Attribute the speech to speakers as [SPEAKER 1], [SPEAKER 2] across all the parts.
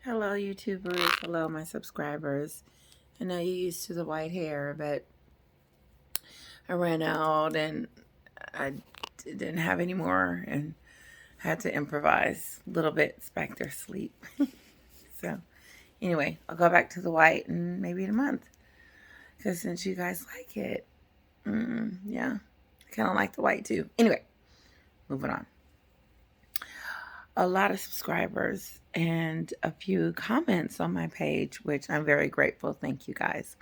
[SPEAKER 1] Hello, YouTubers. Hello, my subscribers. I know you're used to the white hair, but I ran out and I didn't have any more and had to improvise a little bit. It's back there asleep. So, anyway, I'll go back to the white in maybe in a month. Because since you guys like it, yeah, I kind of like the white too. Anyway, moving on. A lot of subscribers and a few comments on my page, which I'm very grateful. Thank you guys.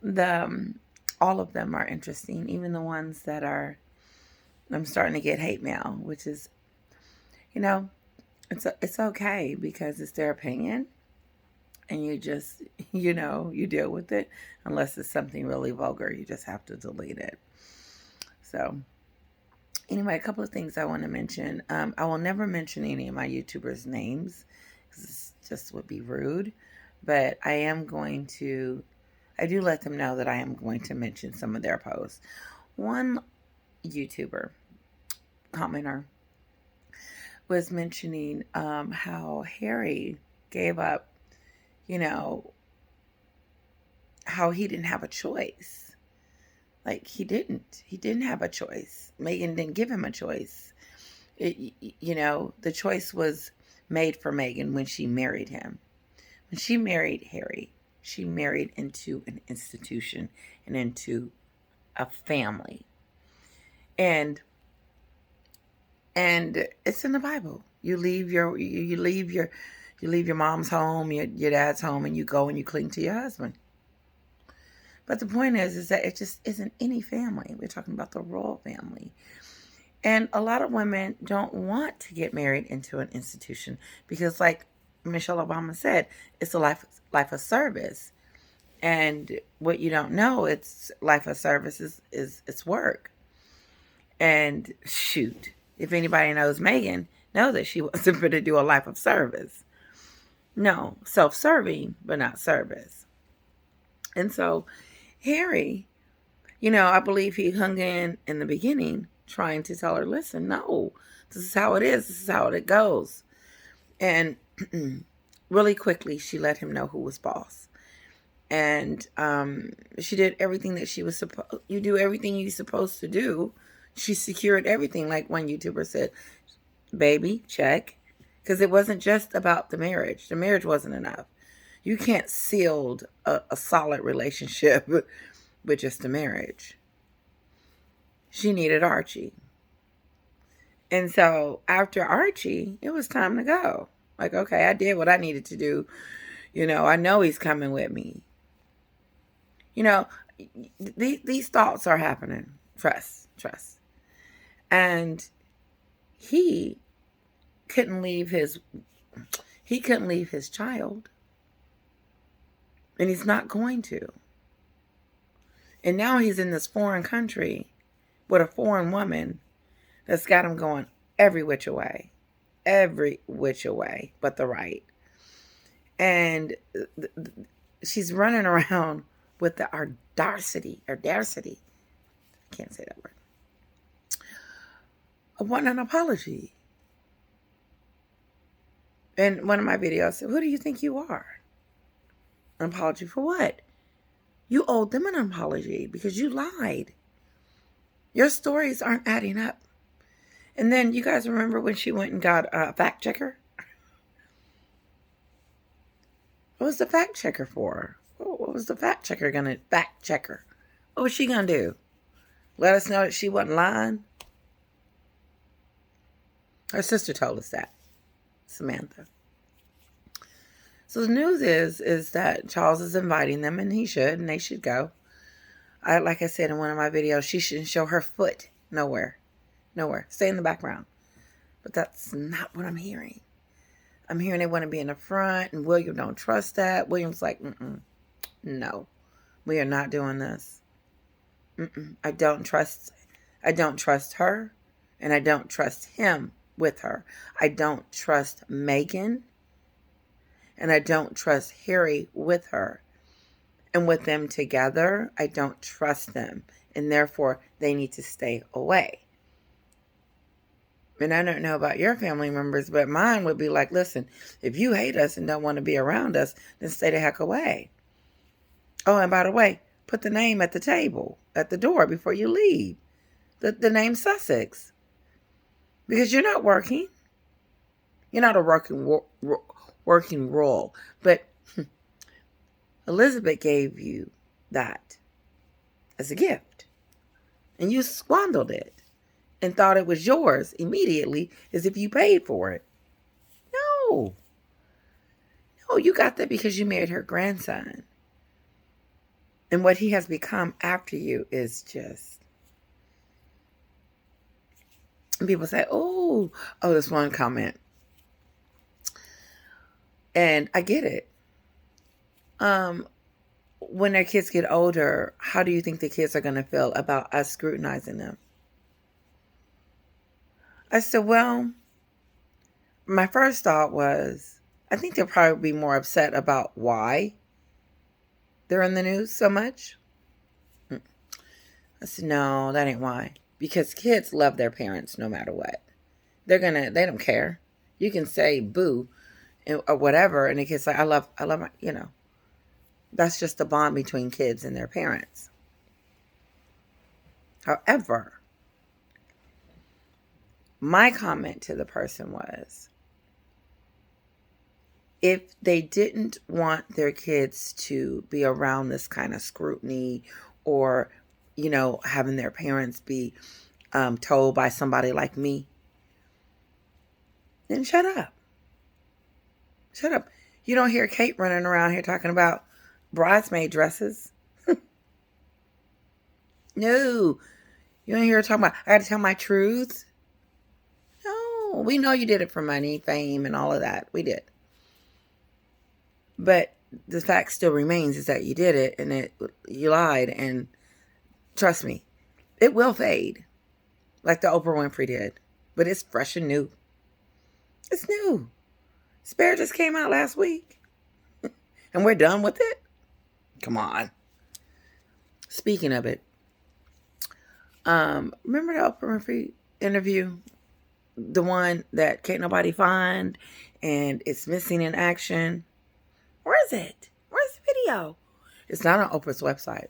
[SPEAKER 1] The all of them are interesting, even the ones that are I'm starting to get hate mail, which is, you know, it's okay because it's their opinion, and you just you deal with it unless it's something really vulgar. You just have to delete it. So anyway, a couple of things I want to mention. I will never mention any of my YouTubers' names because it just would be rude. But I do let them know that I am going to mention some of their posts. One YouTuber commenter was mentioning how Harry gave up, you know, how he didn't have a choice. Like he didn't have a choice. Meghan didn't give him a choice. The choice was made for Meghan when she married him. When she married Harry, she married into an institution and into a family. And it's in the Bible. You leave your mom's home, your dad's home, and you go and you cling to your husband. But the point is that it just isn't any family. We're talking about the royal family. And a lot of women don't want to get married into an institution because, like Michelle Obama said, it's a life of service. And what you don't know, it's life of service is it's work. And shoot, if anybody knows Meghan, know that she wasn't going to do a life of service. No, self-serving, but not service. And so Harry, I believe he hung in the beginning trying to tell her, listen, no, this is how it is. This is how it goes. And really quickly, she let him know who was boss. And she did everything that she was supposed. You do everything you're supposed to do. She secured everything, like one YouTuber said, baby, check. Because it wasn't just about the marriage. The marriage wasn't enough. You can't seal a solid relationship with just a marriage. She needed Archie. And so after Archie, it was time to go. Like, okay, I did what I needed to do. I know he's coming with me. These thoughts are happening. Trust. And he couldn't leave his child. And he's not going to. And now he's in this foreign country with a foreign woman that's got him going every which way but the right. And she's running around with the audacity, I can't say that word, I want an apology. In one of my videos, who do you think you are? An apology for what? You owed them an apology because you lied. Your stories aren't adding up. And then you guys remember when she went and got a fact checker? What was the fact checker for? What was the fact checker going to fact check her? What was she going to do? Let us know that she wasn't lying? Her sister told us that, Samantha. So the news is that Charles is inviting them, and he should, and they should go. Like I said in one of my videos, she shouldn't show her foot nowhere. Stay in the background. But that's not what I'm hearing. I'm hearing they want to be in the front, and William don't trust that. William's like, no, we are not doing this. I don't trust her, and I don't trust him with her. I don't trust Meghan, and I don't trust Harry with her. And with them together, I don't trust them, and therefore they need to stay away. And I don't know about your family members, but mine would be like, listen, if you hate us and don't want to be around us, then stay the heck away. Oh, and by the way, put the name at the table, at the door before you leave. The name Sussex. Because you're not working. You're not a working role. But Elizabeth gave you that as a gift. And you squandered it and thought it was yours immediately as if you paid for it. No. No, you got that because you married her grandson. And what he has become after you is just... And people say, oh, this one comment. And I get it. When their kids get older, how do you think the kids are going to feel about us scrutinizing them? I said, well, my first thought was, I think they'll probably be more upset about why they're in the news so much. I said, no, that ain't why. Because kids love their parents no matter what. They don't care. You can say boo or whatever, and the kid's like, I love my, that's just the bond between kids and their parents. However, my comment to the person was, if they didn't want their kids to be around this kind of scrutiny or, having their parents be told by somebody like me, then shut up. Shut up. You don't hear Kate running around here talking about bridesmaid dresses. No. You don't hear her talking about, I got to tell my truth. No. We know you did it for money, fame, and all of that. We did. But the fact still remains is that you did it and you lied. And trust me, it will fade like the Oprah Winfrey did. But it's fresh and new. It's new. Spare just came out last week. And we're done with it? Come on. Speaking of it, remember the Oprah Winfrey interview? The one that can't nobody find and it's missing in action? Where is it? Where's the video? It's not on Oprah's website.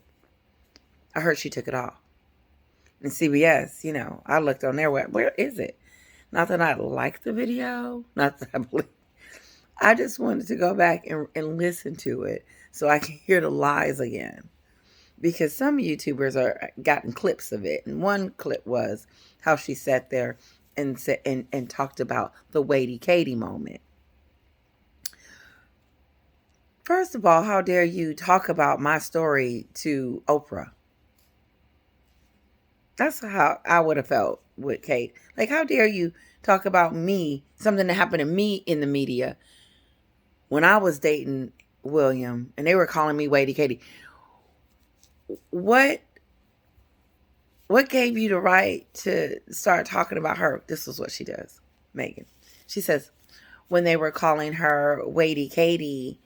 [SPEAKER 1] I heard she took it off. And CBS, I looked on their web. Where is it? Not that I like the video. Not that I believe. I just wanted to go back and listen to it so I can hear the lies again. Because some YouTubers are gotten clips of it. And one clip was how she sat there and said and talked about the Wadey Katie moment. First of all, how dare you talk about my story to Oprah? That's how I would have felt with Kate. Like, how dare you talk about me, something that happened to me in the media when I was dating William and they were calling me Wadey Katie. What gave you the right to start talking about her? This is what she does, Meghan. She says, when they were calling her Wadey Katie,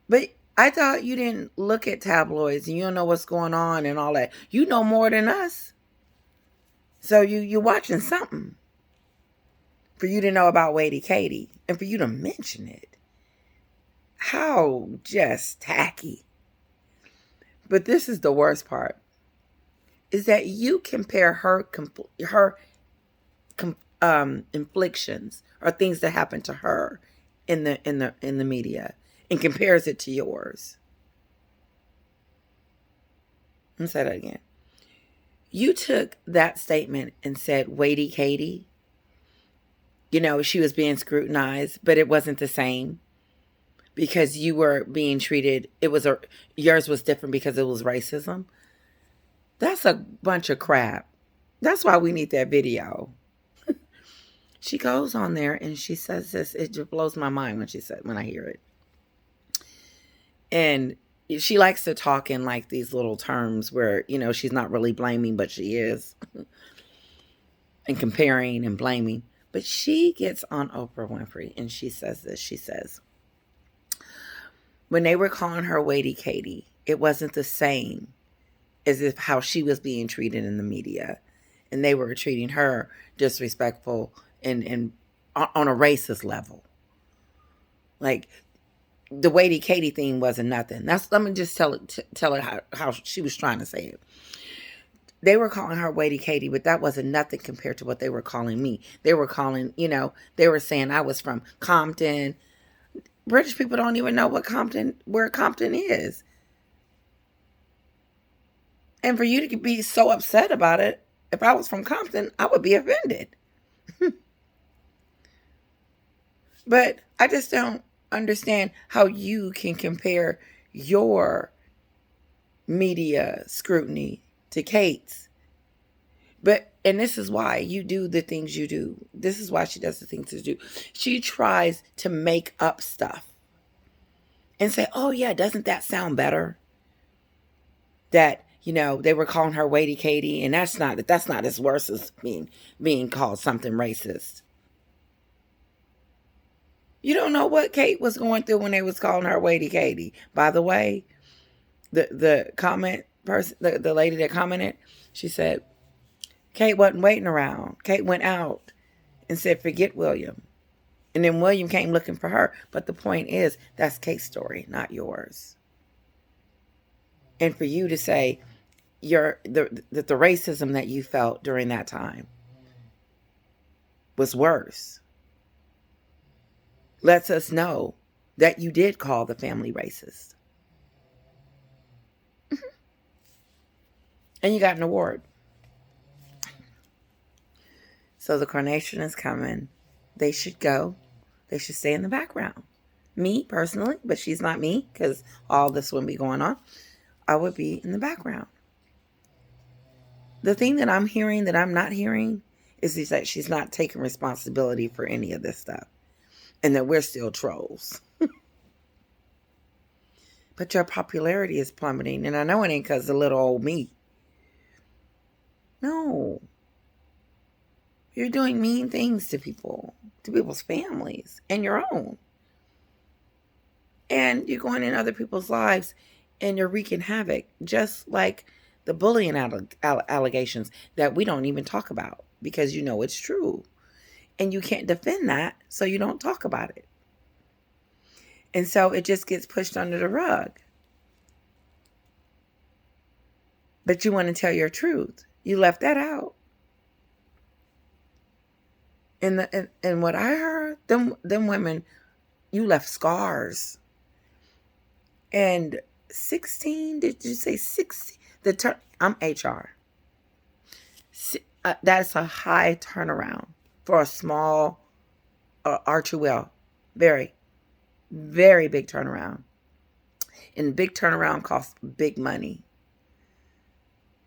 [SPEAKER 1] but I thought you didn't look at tabloids and you don't know what's going on and all that. You know more than us. So you're watching something for you to know about Wadey Katie and for you to mention it. How just tacky. But this is the worst part, is that you compare her inflictions or things that happened to her in the media and compares it to yours. Let me say that again. You took that statement and said, Wadey Katie, she was being scrutinized, but it wasn't the same because you were being treated, yours was different because it was racism. That's a bunch of crap. That's why we need that video. She goes on there and she says this. It just blows my mind when I hear it. And she likes to talk in like these little terms where, she's not really blaming, but she is. And comparing and blaming. But she gets on Oprah Winfrey and she says this. She says, when they were calling her Wadey Katie, it wasn't the same as if how she was being treated in the media. and they were treating her disrespectful and on a racist level. Like, the Waity Katie thing wasn't nothing. Let me just tell it how she was trying to say it. They were calling her Waity Katie, but that wasn't nothing compared to what they were calling me. They were calling, they were saying I was from Compton. British people don't even know where Compton is. And for you to be so upset about it, if I was from Compton, I would be offended. But I just don't understand how you can compare your media scrutiny to Kate's. And this is why you do the things you do. This is why she does the things she do. She tries to make up stuff and say, oh yeah, doesn't that sound better? That, they were calling her Waity Katie, and that's not as worse as being called something racist. You don't know what Kate was going through when they was calling her Waity Katie. By the way, the comment person, the lady that commented, she said, Kate wasn't waiting around. Kate went out and said, forget William. And then William came looking for her. But the point is, that's Kate's story, not yours. And for you to say the racism that you felt during that time was worse, lets us know that you did call the family racist. And you got an award. So the coronation is coming. They should go. They should stay in the background. Me, personally, but she's not me, because all this wouldn't be going on. I would be in the background. The thing that I'm hearing that I'm not hearing is that she's not taking responsibility for any of this stuff. And that we're still trolls. But your popularity is plummeting. And I know it ain't because of little old me. No. You're doing mean things to people, to people's families, and your own. And you're going in other people's lives and you're wreaking havoc, just like the bullying allegations that we don't even talk about because it's true. And you can't defend that, so you don't talk about it. And so it just gets pushed under the rug. But you want to tell your truth. You left that out. And what I heard, them women, you left scars. And 16, did you say 60? I'm HR. That's a high turnaround for a small Archie Well. Very, very big turnaround. And big turnaround costs big money.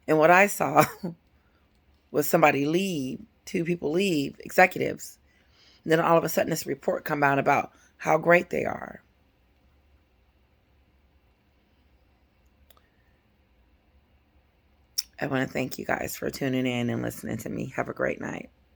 [SPEAKER 1] And what I saw was somebody leave, 2 people leave, executives. And then all of a sudden this report come out about how great they are. I want to thank you guys for tuning in and listening to me. Have a great night.